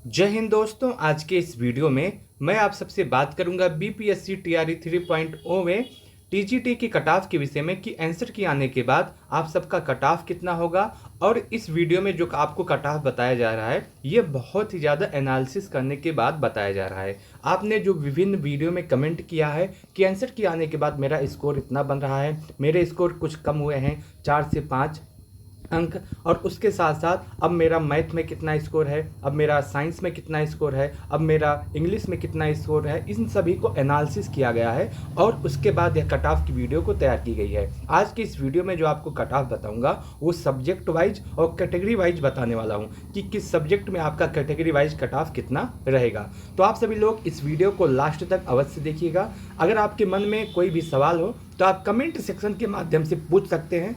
जय हिंद दोस्तों। आज के इस वीडियो में मैं आप सबसे बात करूंगा बीपीएससी टीआरई 3.0 में टीजीटी की कट ऑफ के विषय में कि आंसर की आने के बाद आप सबका कट ऑफ कितना होगा। और इस वीडियो में जो आपको कट ऑफ बताया जा रहा है ये बहुत ही ज़्यादा एनालिसिस करने के बाद बताया जा रहा है। आपने जो विभिन्न वीडियो में कमेंट किया है कि आंसर की आने के बाद मेरा स्कोर इतना बन रहा है, मेरे स्कोर कुछ कम हुए हैं 4 से 5 अंक, और उसके साथ साथ अब मेरा मैथ में कितना स्कोर है, अब मेरा साइंस में कितना स्कोर है, अब मेरा इंग्लिश में कितना स्कोर है, इन सभी को एनालिसिस किया गया है और उसके बाद यह कट ऑफ की वीडियो को तैयार की गई है। आज की इस वीडियो में जो आपको कट ऑफ बताऊंगा वो सब्जेक्ट वाइज और कैटेगरी वाइज बताने वाला हूँ कि किस सब्जेक्ट में आपका कैटेगरी वाइज कट ऑफ कितना रहेगा। तो आप सभी लोग इस वीडियो को लास्ट तक अवश्य देखिएगा। अगर आपके मन में कोई भी सवाल हो तो आप कमेंट सेक्शन के माध्यम से पूछ सकते हैं,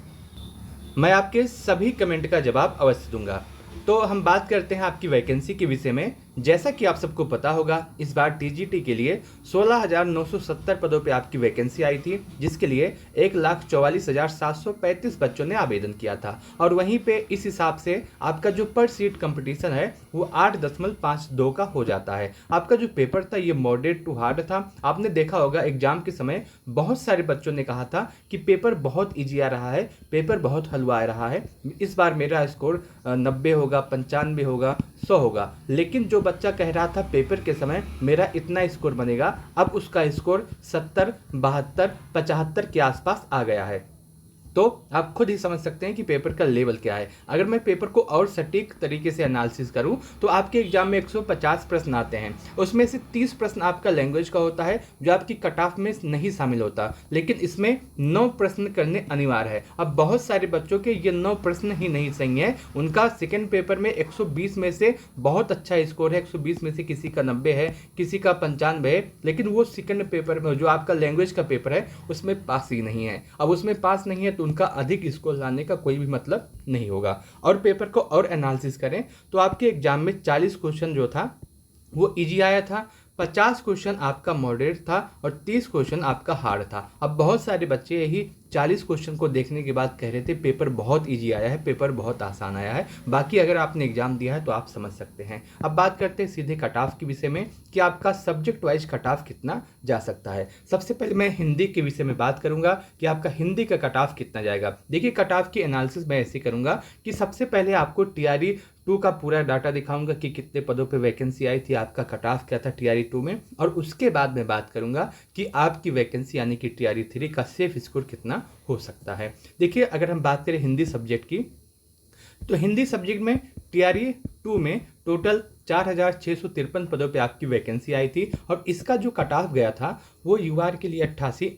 मैं आपके सभी कमेंट का जवाब अवश्य दूंगा। तो हम बात करते हैं आपकी वैकेंसी के विषय में। जैसा कि आप सबको पता होगा इस बार टीजीटी के लिए 16,970 पदों पे आपकी वैकेंसी आई थी, जिसके लिए 1,44,735 बच्चों ने आवेदन किया था। और वहीं पे इस हिसाब से आपका जो पर सीट कंपटीशन है वो 8.52 का हो जाता है। आपका जो पेपर था ये मॉडरेट टू हार्ड था। आपने देखा होगा एग्जाम के समय बहुत सारे बच्चों ने कहा था कि पेपर बहुत ईजी आ रहा है, पेपर बहुत हलवा आ रहा है, इस बार मेरा स्कोर 90 होगा, 95 होगा, 100 होगा। लेकिन जो बच्चा कह रहा था पेपर के समय मेरा इतना स्कोर बनेगा, अब उसका स्कोर 70, 72, 75 के आसपास आ गया है। तो आप खुद ही समझ सकते हैं कि पेपर का लेवल क्या है। अगर मैं पेपर को और सटीक तरीके से एनालिसिस करूं तो आपके एग्जाम में 150 प्रश्न आते हैं, उसमें से 30 प्रश्न आपका लैंग्वेज का होता है जो आपकी कट ऑफ में नहीं शामिल होता, लेकिन इसमें 9 प्रश्न करने अनिवार्य है। अब बहुत सारे बच्चों के ये 9 प्रश्न ही नहीं सही है, उनका सेकेंड पेपर में 120 में से बहुत अच्छा स्कोर है, 120 में से किसी का 90 है, किसी का 95 है, लेकिन वो सेकेंड पेपर में जो आपका लैंग्वेज का पेपर है उसमें पास ही नहीं है। अब उसमें पास नहीं है तो उनका अधिक स्कोर लाने का कोई भी मतलब नहीं होगा। और पेपर को और एनालिसिस करें तो आपके एग्जाम में 40 क्वेश्चन जो था वो इजी आया था, 50 क्वेश्चन आपका मॉडरेट था और 30 क्वेश्चन आपका हार्ड था। अब बहुत सारे बच्चे यही 40 क्वेश्चन को देखने के बाद कह रहे थे पेपर बहुत इजी आया है, पेपर बहुत आसान आया है। बाकी अगर आपने एग्जाम दिया है तो आप समझ सकते हैं। अब बात करते हैं सीधे कट ऑफ के विषय में कि आपका सब्जेक्ट वाइज कट ऑफ कितना जा सकता है। सबसे पहले मैं हिंदी के विषय में बात करूंगा कि आपका हिंदी का कट ऑफ कितना जाएगा। देखिए कट ऑफ की एनालिसिस मैं ऐसे करूंगा कि सबसे पहले आपको टीआरई 2 का पूरा डाटा दिखाऊंगा कि कितने पदों पे वैकेंसी आई थी, आपका कट ऑफ क्या था टीआरई 2 में, और उसके बाद मैं बात करूंगा कि आपकी वैकेंसी यानी कि टीआरई 3 का सेफ स्कोर कितना हो सकता है। देखिए अगर हम बात करें हिंदी सब्जेक्ट की तो हिंदी सब्जेक्ट में टीआरई 2 में टोटल 4,653 पदों पे आपकी वैकेंसी आई थी और इसका जो कट ऑफ गया था वो यूआर के लिए 88,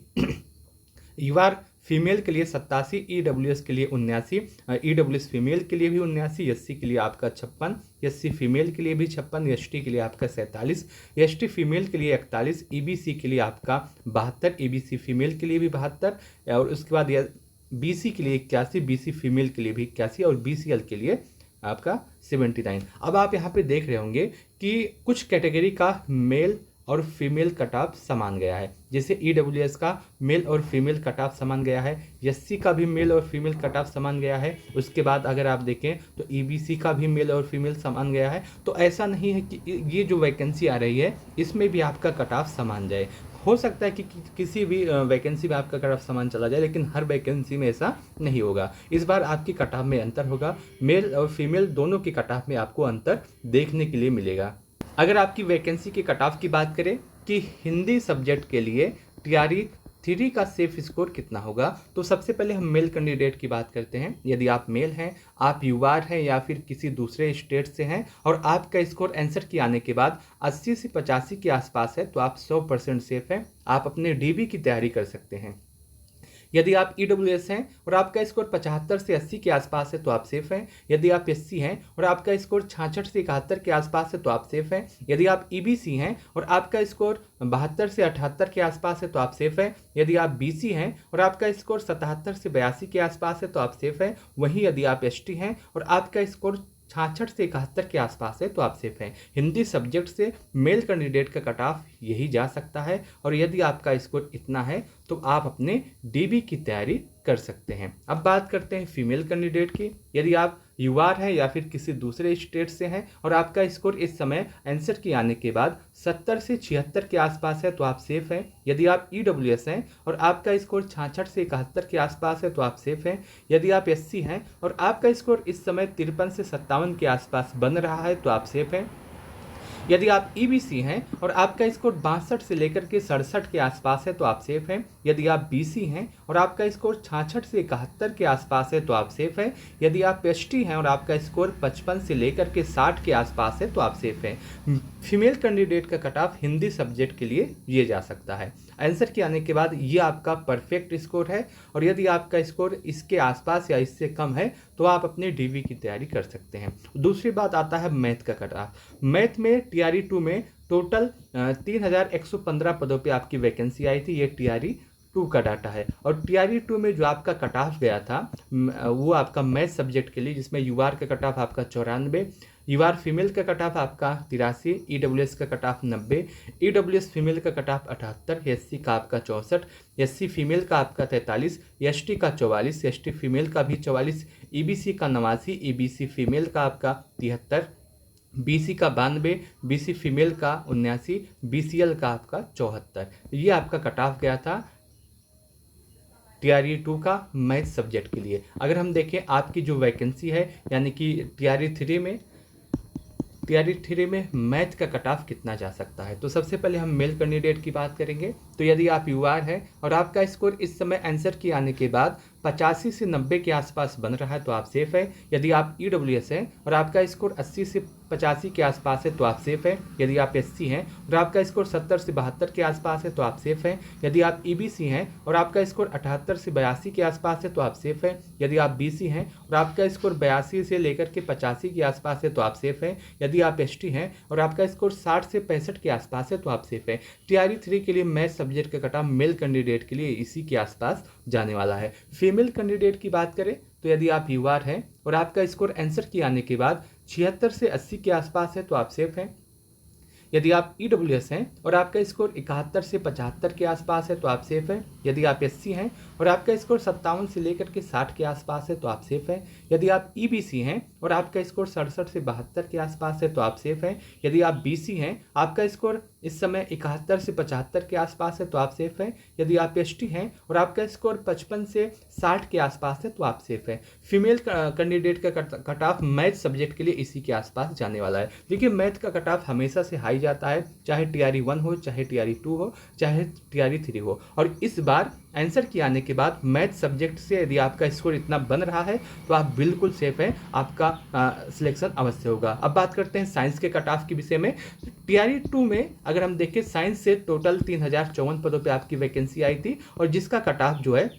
यूआर फीमेल के लिए 87, ईडब्ल्यूएस के लिए 79, ईडब्ल्यूएस फीमेल के लिए भी 79, एससी के लिए आपका 56, एससी फीमेल के लिए भी 56, एसटी के लिए आपका 47, एसटी फीमेल के लिए 41, ईबीसी के लिए आपका 72, ईबीसी फीमेल के लिए भी 72, और उसके बाद बीसी के लिए 81, बीसी फीमेल के लिए भी 81 और बीसीएल के लिए आपका 79। अब आप यहाँ पे देख रहे होंगे कि कुछ कैटेगरी का मेल और फीमेल कट ऑफ समान गया है। जैसे ईडब्ल्यूएस का मेल और फीमेल कट ऑफ समान गया है, एससी का भी मेल और फीमेल कट ऑफ समान गया है। उसके बाद अगर आप देखें तो ईबीसी का भी मेल और फीमेल समान गया है। तो ऐसा नहीं है कि ये जो वैकेंसी आ रही है इसमें भी आपका कट ऑफ समान जाए। हो सकता है कि किसी भी वैकेंसी में आपका कट ऑफ समान चला जाए, लेकिन हर वैकेंसी में ऐसा नहीं होगा। इस बार आपकी कट ऑफ में अंतर होगा, मेल और फीमेल दोनों की कट ऑफ में आपको अंतर देखने के लिए मिलेगा। अगर आपकी वैकेंसी के कट ऑफ की बात करें कि हिंदी सब्जेक्ट के लिए टीआरई 3 का सेफ स्कोर कितना होगा, तो सबसे पहले हम मेल कैंडिडेट की बात करते हैं। यदि आप मेल हैं, आप यूआर हैं या फिर किसी दूसरे स्टेट से हैं और आपका स्कोर आंसर की आने के बाद 80 से 85 के आसपास है तो आप 100% सेफ हैं, आप अपने डीबी की तैयारी कर सकते हैं। यदि आप ईडब्ल्यूएस हैं और आपका स्कोर 75 से 80 के आसपास है तो आप सेफ हैं। यदि आप एससी हैं और आपका स्कोर 66 से 71 के आसपास है तो आप सेफ हैं। यदि आप ईबीसी हैं और आपका स्कोर 72 से 78 के आसपास है तो आप सेफ हैं। यदि आप बीसी हैं और आपका स्कोर 77 से 82 के आसपास है तो आप सेफ हैं। वहीं यदि आप एसटी हैं और आपका स्कोर 66 से 71 के आसपास है तो आप सेफ हैं। हिंदी सब्जेक्ट से मेल कैंडिडेट का कट ऑफ यही जा सकता है और यदि आपका स्कोर इतना है तो आप अपने डीबी की तैयारी कर सकते हैं। अब बात करते हैं फीमेल कैंडिडेट की। यदि आप यूआर है या फिर किसी दूसरे स्टेट से हैं और आपका स्कोर इस समय आंसर के आने के बाद 70 से 76 के आसपास है तो आप सेफ हैं। यदि आप ईडब्ल्यूएस हैं और आपका स्कोर 66 से 71 के आसपास है तो आप सेफ हैं। यदि आप एससी हैं और आपका स्कोर इस समय 53 से 57 के आसपास बन रहा है तो आप सेफ हैं। यदि आप ईबीसी हैं और आपका स्कोर 62 से लेकर के 67 के आसपास है तो आप सेफ हैं। यदि आप बीसी हैं और आपका स्कोर 66 से 71 के आसपास है तो आप सेफ हैं। यदि आप एसटी हैं और आपका स्कोर 55 से लेकर के 60 के आसपास है तो आप सेफ हैं। फीमेल कैंडिडेट का कट ऑफ हिंदी सब्जेक्ट के लिए ये जा सकता है। आंसर के आने के बाद ये आपका परफेक्ट स्कोर है और यदि आपका स्कोर इसके आसपास या इससे कम है तो आप अपने डीवी की तैयारी कर सकते हैं। दूसरी बात आता है मैथ का कट ऑफ। मैथ में टीआरई 2 में टोटल 3115 पदों पे आपकी वैकेंसी आई थी। ये टीआरई 2 का डाटा है और टीआरई 2 में जो आपका कट ऑफ गया था वो आपका मैथ सब्जेक्ट के लिए, जिसमें यूआर का कट ऑफ आपका 94, यूआर फीमेल का कट ऑफ आपका 83, ईडब्ल्यूएस का कट ऑफ 90, ईडब्ल्यूएस फीमेल का कट ऑफ 78, एससी का आपका 64, एससी फीमेल का आपका 43, एसटी का 44, एसटी फीमेल का भी 44, ईबीसी का 89, ईबीसी फीमेल का आपका 73, बीसी का 92, बीसी फीमेल का 79, बीसीएल का आपका 74। ये आपका कट ऑफ गया था टीआरई 2 का मैथ सब्जेक्ट के लिए। अगर हम देखें आपकी जो वैकेंसी है यानी कि टीआरई 3 में मैथ का कट ऑफ कितना जा सकता है, तो सबसे पहले हम मेल कैंडिडेट की बात करेंगे। तो यदि आप यूआर हैं और आपका स्कोर इस समय आंसर के आने के बाद 85 से 90 के आसपास बन रहा है तो आप सेफ है। यदि आप ईडब्ल्यूएस हैं और आपका स्कोर 80 से 85 के आसपास है तो आप सेफ है। यदि आप एससी हैं और आपका स्कोर 70 से 72 के आसपास है तो आप सेफ हैं। यदि आप ईबीसी हैं और आपका स्कोर 78 से 82 के आसपास है तो आप सेफ हैं। यदि आप बीसी हैं और आपका स्कोर 82 से लेकर के 85 के आसपास है तो आप सेफ हैं। यदि आप एसटी हैं और आपका स्कोर 60 से 65 के आसपास है तो आप सेफ हैं। टीआरई 3 के लिए मैथ सब्जेक्ट का कट ऑफ मेल कैंडिडेट के लिए इसी के आसपास जाने वाला है। फीमेल कैंडिडेट की बात करें तो यदि आप यूआर हैं और आपका स्कोर आंसर के आने के बाद 76 से 80 के आसपास है तो आप सेफ हैं। यदि आप ईडब्ल्यूएस हैं और आपका स्कोर 71 से 75 के आसपास है तो आप सेफ हैं। यदि आप एससी हैं और आपका स्कोर 57 से लेकर के 60 के आसपास है तो आप सेफ हैं। यदि आप ईबीसी हैं और आपका स्कोर 67 से 72 के आसपास है तो आप सेफ हैं। यदि आप बीसी हैं, आपका स्कोर इस समय 71 से 75 के आसपास है तो आप सेफ हैं। यदि आप एसटी हैं और आपका स्कोर 55 से 60 के आसपास है तो आप सेफ हैं। फीमेल कैंडिडेट का कट ऑफ मैथ सब्जेक्ट के लिए इसी के आसपास जाने वाला है। देखिए मैथ का कट ऑफ हमेशा से हाई जाता है, चाहे टीआरई 1 हो, चाहे टीआरई 2 हो, चाहे टीआरई 3 हो। और इस बार आंसर के आने के बाद मैथ सब्जेक्ट से यदि आपका स्कोर इतना बन रहा है तो आप बिल्कुल सेफ हैं, आपका सिलेक्शन अवश्य होगा। अब बात करते हैं साइंस के कट ऑफ के विषय में। टीआरई 2 में अगर हम देखें साइंस से टोटल 3054 पदों पे आपकी वैकेंसी आई थी और जिसका कट ऑफ जो है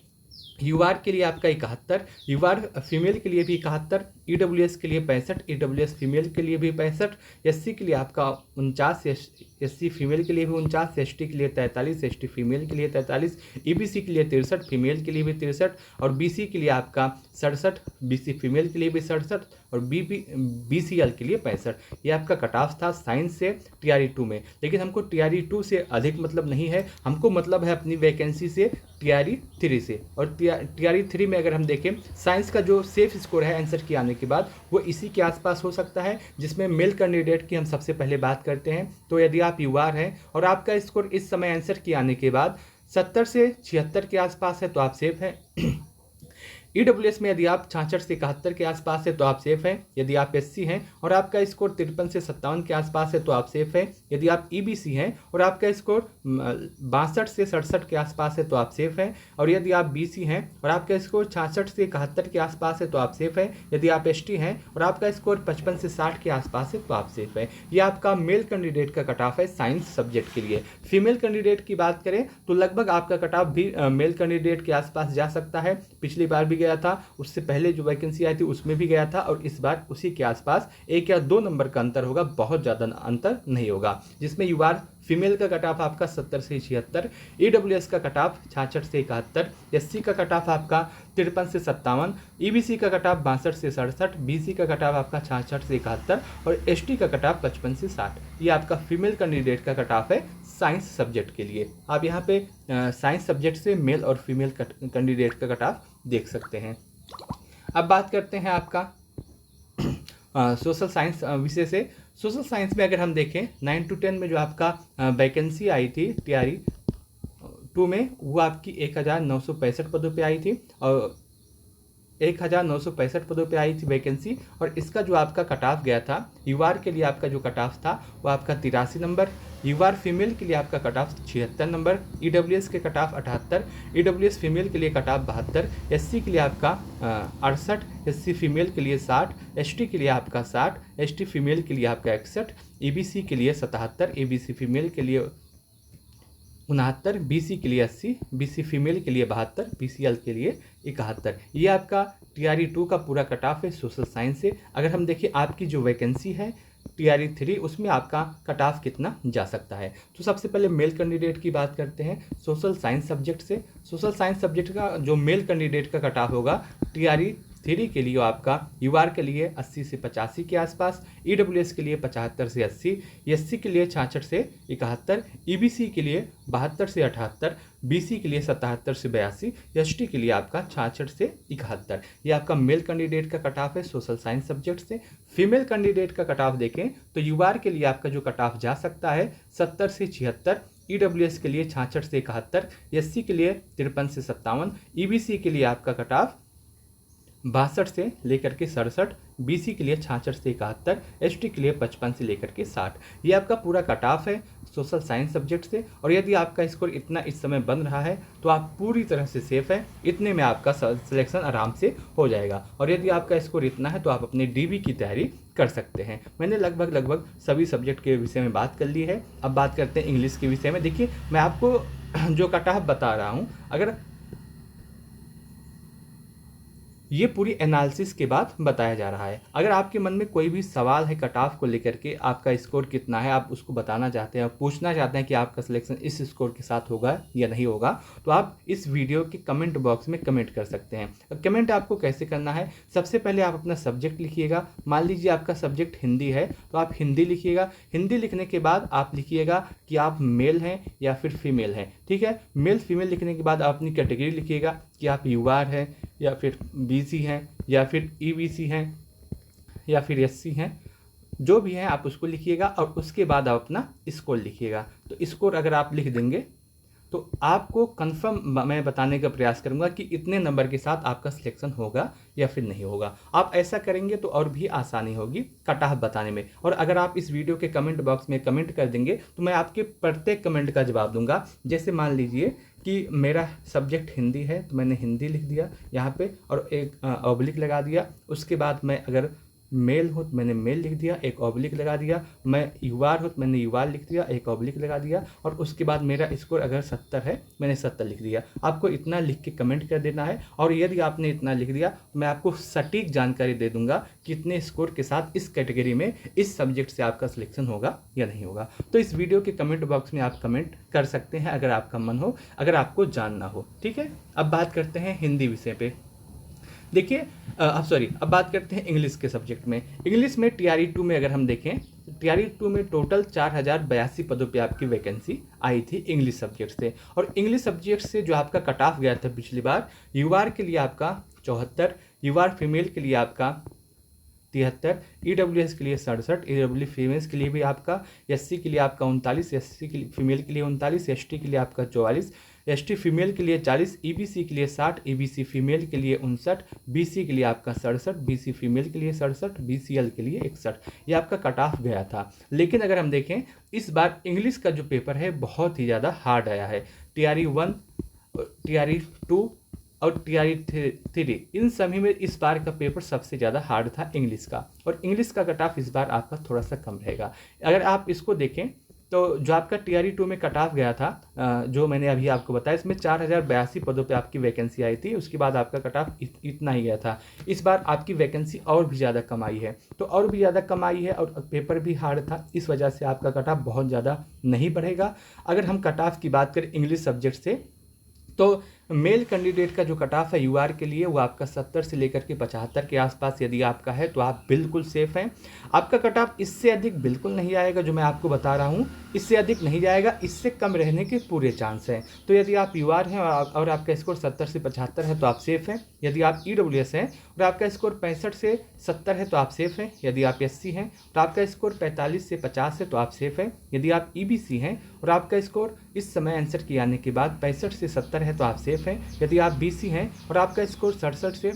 यूआर के लिए आपका 71, यूआर फीमेल के लिए भी 71, ईडब्ल्यूएस के लिए 65, ईडब्ल्यूएस फीमेल के लिए भी 65, एससी के लिए आपका 49, एससी फीमेल के लिए भी 49, एसटी के लिए 43, एसटी फीमेल के लिए 43, ईबीसी के लिए 63, फीमेल के लिए भी 63 और बीसी के लिए आपका 67, बीसी फीमेल के लिए भी 67 और बीसीएल के लिए 65। ये आपका कट ऑफ था साइंस से टीआरई 2 में। लेकिन हमको टीआरई 2 से अधिक मतलब नहीं है, हमको मतलब है अपनी वैकेंसी से टीआरई 3 से। और टीआरई 3 में अगर हम देखें साइंस का जो सेफ स्कोर है आंसर के आने के बाद वो इसी के आसपास हो सकता है, जिसमें मेल कैंडिडेट की हम सबसे पहले बात करते हैं। तो यदि आप यूआर हैं और आपका स्कोर इस समय आंसर के आने के बाद 70 से 76 के आसपास है तो आप सेफ हैं। ईडब्ल्यूएस में यदि आप 66 से 71 के आसपास है तो आप सेफ हैं। यदि आप एससी हैं और आपका स्कोर 53 से 57 के आसपास है तो आप सेफ हैं। यदि आप ईबीसी हैं और आपका स्कोर 62 से 67 के आसपास है तो आप सेफ हैं। और यदि आप बीसी हैं और आपका स्कोर 66 से 71 के आसपास है तो आप सेफ हैं। यदि आप एसटी हैं और आपका स्कोर 55 से 60 के आसपास है तो आप सेफ हैं। ये आपका मेल कैंडिडेट का कट ऑफ है साइंस सब्जेक्ट के लिए। फीमेल कैंडिडेट की बात करें तो लगभग आपका कट ऑफ भी मेल कैंडिडेट के आसपास जा सकता है। पिछली बार भी गया था, उससे पहले जो वैकेंसी आई थी उसमें भी गया था और इस बार उसी के आसपास 1 या 2 नंबर का अंतर होगा, बहुत ज़्यादा अंतर नहीं होगा। जिसमें यूआर फीमेल का कट ऑफ आपका 70 से 76, ईडब्ल्यूएस का कट ऑफ 66 से 71, एससी का कट ऑफ आपका 53 से 57, ईबीसी का कट ऑफ 62 से 67, बीसी का कट ऑफ आपका 66 से 71 और एसटी का कट ऑफ 55 से 60। ये आपका फीमेल कैंडिडेट का कट ऑफ है साइंस सब्जेक्ट के लिए। आप यहाँ पे साइंस सब्जेक्ट से मेल और फीमेल कैंडिडेट का कट ऑफ देख सकते हैं। अब बात करते हैं आपका सोशल साइंस विषय से। सोशल साइंस में अगर हम देखें 9 to 10 में जो आपका वैकेंसी आई थी टीआरई 2 में, वो आपकी 1965 पदों पे आई थी और 1965 पदों पे आई थी वैकेंसी। और इसका जो आपका कट ऑफ गया था यूआर के लिए, आपका जो कट ऑफ था वो आपका 83 नंबर, यूआर फीमेल के लिए आपका कट ऑफ 76 नंबर, ईडब्ल्यूएस के कट ऑफ 78, ईडब्ल्यूएस फीमेल के लिए कट ऑफ 72, एससी के लिए आपका 68, एससी फीमेल के लिए 60, एसटी के लिए आपका 60, एसटी फीमेल के लिए आपका 61, ईबीसी के लिए 77, ईबीसी फीमेल के लिए 69, बीसी के लिए 80, बीसी फीमेल के लिए 72, बीसीएल के लिए 71। ये आपका टीआरई 2 का पूरा कट ऑफ है सोशल साइंस से। अगर हम देखिए आपकी जो वैकेंसी है टीआरई 3, उसमें आपका कट ऑफ कितना जा सकता है। तो सबसे पहले मेल कैंडिडेट की बात करते हैं सोशल साइंस सब्जेक्ट से। सोशल साइंस सब्जेक्ट का जो मेल कैंडिडेट का कट ऑफ होगा टीआरई 3 के लिए आपका यूआर के लिए 80 से 85 के आसपास, ईडब्ल्यूएस के लिए 75 से 80, एससी के लिए 66 से 71, ईबीसी के लिए 72 से 78, बीसी के लिए 77 से 82, एसटी के लिए आपका 66 से 71। ये आपका मेल कैंडिडेट का कट ऑफ है सोशल साइंस सब्जेक्ट से। फीमेल कैंडिडेट का कट ऑफ देखें तो यूआर के लिए आपका जो कट ऑफ जा सकता है 70 से 76, ईडब्ल्यूएस के लिए 66 से 71, एससी के लिए 53 से 57, ईबीसी के लिए आपका कट ऑफ 62 से लेकर के 67, बीसी के लिए 66 से 71, एसटी के लिए 55 से लेकर के 60। ये आपका पूरा कट ऑफ है सोशल साइंस सब्जेक्ट से। और यदि आपका स्कोर इतना इस समय बन रहा है तो आप पूरी तरह से सेफ है, इतने में आपका सिलेक्शन आराम से हो जाएगा। और यदि आपका स्कोर इतना है तो आप अपने डीबी की तैयारी कर सकते हैं। मैंने लगभग सभी सब्जेक्ट के विषय में बात कर ली है। अब बात करते हैं इंग्लिश के विषय में। देखिए मैं आपको जो कट ऑफ बता रहा हूँ, अगर ये पूरी एनालिसिस के बाद बताया जा रहा है। अगर आपके मन में कोई भी सवाल है कट ऑफ को लेकर के, आपका स्कोर कितना है, आप उसको बताना चाहते हैं, पूछना चाहते हैं कि आपका सिलेक्शन इस स्कोर के साथ होगा या नहीं होगा, तो आप इस वीडियो के कमेंट बॉक्स में कमेंट कर सकते हैं। अब कमेंट आपको कैसे करना है, सबसे पहले आप अपना सब्जेक्ट लिखिएगा। मान लीजिए आपका सब्जेक्ट हिंदी है तो आप हिंदी लिखिएगा। हिंदी लिखने के बाद आप लिखिएगा कि आप मेल हैं या फिर फीमेल हैं, ठीक है। मेल फीमेल लिखने के बाद आप अपनी कैटेगरी लिखिएगा कि आप यूआर हैं या फिर बीसी हैं या फिर ईबीसी हैं या फिर एससी हैं, जो भी है आप उसको लिखिएगा। और उसके बाद आप अपना स्कोर लिखिएगा। तो स्कोर अगर आप लिख देंगे तो आपको कंफर्म मैं बताने का प्रयास करूंगा कि इतने नंबर के साथ आपका सिलेक्शन होगा या फिर नहीं होगा। आप ऐसा करेंगे तो और भी आसानी होगी कट ऑफ बताने में। और अगर आप इस वीडियो के कमेंट बॉक्स में कमेंट कर देंगे तो मैं आपके प्रत्येक कमेंट का जवाब दूंगा। जैसे मान लीजिए कि मेरा सब्जेक्ट हिंदी है तो मैंने हिंदी लिख दिया यहाँ पे और एक ऑब्लिक लगा दिया। उसके बाद मैं अगर मेल हो तो मैंने मेल लिख दिया, एक ऑब्लिक लगा दिया। मैं यूआर हो तो मैंने यूआर लिख दिया, एक ऑब्लिक लगा दिया। और उसके बाद मेरा स्कोर अगर 70 है, मैंने 70 लिख दिया। आपको इतना लिख के कमेंट कर देना है। और यदि आपने इतना लिख दिया तो मैं आपको सटीक जानकारी दे दूंगा कि कितने स्कोर के साथ इस कैटेगरी में इस सब्जेक्ट से आपका सिलेक्शन होगा या नहीं होगा। तो इस वीडियो के कमेंट बॉक्स में आप कमेंट कर सकते हैं अगर आपका मन हो, अगर आपको जानना हो, ठीक है। अब बात करते हैं हिंदी विषय पे। देखिए अब बात करते हैं इंग्लिश के सब्जेक्ट में। इंग्लिश में टीआरई 2 में अगर हम देखें, टीआरई 2 में टोटल 4082 पदों पे आपकी वैकेंसी आई थी इंग्लिश सब्जेक्ट से। और इंग्लिश सब्जेक्ट से जो आपका कट ऑफ गया था पिछली बार, यूआर के लिए आपका 74, यूआर फीमेल के लिए आपका 73, ईडब्ल्यूएस के लिए 67, ईडब्ल्यू फीमेल्स के लिए भी आपका, एससी के लिए आपका 39, एससी के लिए फीमेल के लिए 39, एसटी के लिए आपका 44, एसटी फीमेल के लिए 40, ईबीसी के लिए 60, ईबीसी फीमेल के लिए 59, बीसी के लिए आपका 67, बीसी फीमेल के लिए 67, बीसीएल के लिए 61। ये आपका कट ऑफ गया था। लेकिन अगर हम देखें इस बार इंग्लिश का जो पेपर है बहुत ही ज़्यादा हार्ड आया है। टीआरई 1, टीआरई 2 और टीआरई 3, इन सभी में इस बार का पेपर सबसे ज़्यादा हार्ड था इंग्लिश का। और इंग्लिश का कट ऑफ इस बार आपका थोड़ा सा कम रहेगा। अगर आप इसको देखें तो जो आपका टीआरई 2 में कट ऑफ गया था, जो मैंने अभी आपको बताया, इसमें 4082 पदों पे आपकी वैकेंसी आई थी। उसके बाद आपका कट ऑफ इतना ही गया था। इस बार आपकी वैकेंसी और भी ज़्यादा कम आई है, तो और भी ज़्यादा कम आई है और पेपर भी हार्ड था। इस वजह से आपका कट ऑफ बहुत ज़्यादा नहीं बढ़ेगा। अगर हम कट ऑफ की बात करें इंग्लिश सब्जेक्ट से तो मेल कैंडिडेट का जो कट ऑफ है यूआर के लिए वो आपका 70 से लेकर के 75 के आसपास यदि आपका है तो आप बिल्कुल सेफ़ हैं। आपका कट ऑफ इससे अधिक बिल्कुल नहीं आएगा, जो मैं आपको बता रहा हूँ इससे अधिक नहीं जाएगा, इससे कम रहने के पूरे चांस हैं। तो यदि आप यूआर हैं और आपका स्कोर 70 से 75 है तो आप सेफ़ हैं। यदि आप ईडब्ल्यूएस हैं और आपका स्कोर 65 से 70 है तो आप सेफ़ हैं। यदि आप एससी हैं तो आपका स्कोर 45 से 50 है तो आप सेफ़ हैं। यदि आप ईबीसी हैं और आपका स्कोर इस समय आंसर किए आने के बाद 65 से 70 है तो आप सेफ़ हैं। यदि आप बीसी हैं और आपका स्कोर 67 से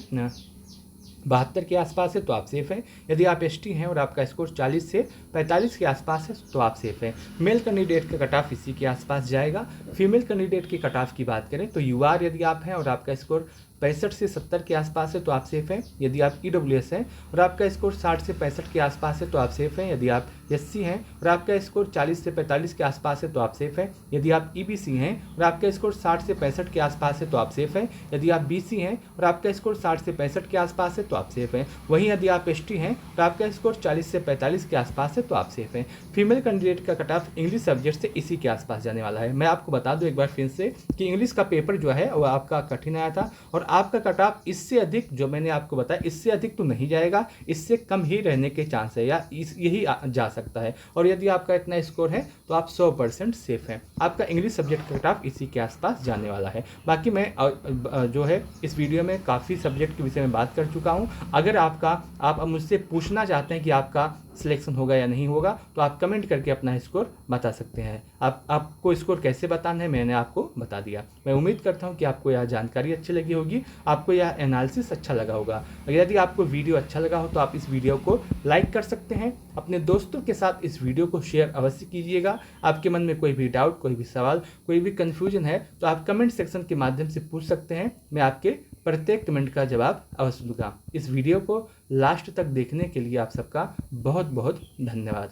72 के आसपास है तो आप सेफ़ हैं। यदि आप एसटी हैं और आपका स्कोर 40 से 45 के आसपास है तो आप सेफ़ हैं। मेल कैंडिडेट का कट ऑफ इसी के आसपास जाएगा। फीमेल कैंडिडेट की कट ऑफ की बात करें तो यूआर यदि आप हैं और आपका स्कोर 65 से 70 के आसपास है तो आप सेफ़ हैं। यदि आप ईडब्ल्यूएस हैं और आपका स्कोर 60 से 65 के आसपास है तो आप सेफ़ हैं। यदि आप एससी हैं और आपका स्कोर 40 से 45 के आसपास है तो आप सेफ़ हैं। यदि आप ईबीसी हैं और आपका स्कोर 60 से 65 के आसपास है तो आप सेफ़ हैं। यदि आप बीसी हैं और आपका स्कोर 60 से 65 के आसपास है तो आप सेफ़ हैं। वहीं यदि आप एसटी हैं और आपका स्कोर 40 से 45 के आसपास है तो आप सेफ़ हैं। फीमेल कैंडिडेट का कट ऑफ इंग्लिश सब्जेक्ट से इसी के आसपास जाने वाला है। मैं आपको बता दूं एक बार फिर से कि इंग्लिश का पेपर जो है वो आपका कठिन आया था और आपका कट ऑफ इससे अधिक, जो मैंने आपको बताया, इससे अधिक तो नहीं जाएगा, इससे कम ही रहने के चांस है या यही जा सकता है। और यदि आपका इतना स्कोर है तो आप 100% सेफ हैं। आपका इंग्लिश सब्जेक्ट का कट ऑफ इसी के आसपास जाने वाला है। बाकी मैं जो है इस वीडियो में काफ़ी सब्जेक्ट के विषय में बात कर चुका हूँ। अगर आप मुझसे पूछना चाहते हैं कि आपका सिलेक्शन होगा या नहीं होगा तो आप कमेंट करके अपना स्कोर बता सकते हैं। आपको स्कोर कैसे बताना है मैंने आपको बता दिया। मैं उम्मीद करता हूं कि आपको यह जानकारी अच्छी लगी होगी, आपको यह एनालिसिस अच्छा लगा होगा। यदि आपको वीडियो अच्छा लगा हो तो आप इस वीडियो को लाइक कर सकते हैं। अपने दोस्तों के साथ इस वीडियो को शेयर अवश्य कीजिएगा। आपके मन में कोई भी डाउट, कोई भी सवाल, कोई भी कन्फ्यूजन है तो आप कमेंट सेक्शन के माध्यम से पूछ सकते हैं। मैं आपके प्रत्येक कमेंट का जवाब अवश्य दूंगा। इस वीडियो को लास्ट तक देखने के लिए आप सबका बहुत बहुत धन्यवाद।